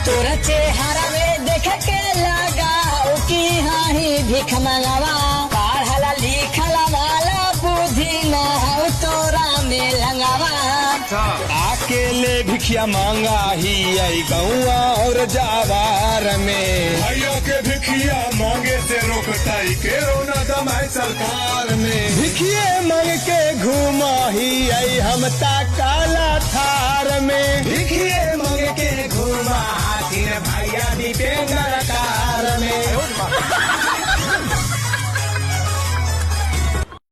तोरा चेहरा में देख के लगा कि हाँ ही भिख मंगवा पढ़ला लिखला वाला बुद्धि न हो तोरा में लंगवा अकेले भिखिया मांगा ही आई गौआ और जावार में भैया के भिखिया मांगे से रोकता ही के रोना दमाई सरकार में भिखिए मांग के घूमा ही आई हम ता काला थार में भिखिए मांगे के घूमा हाथी भैया दीपेंद्र कार में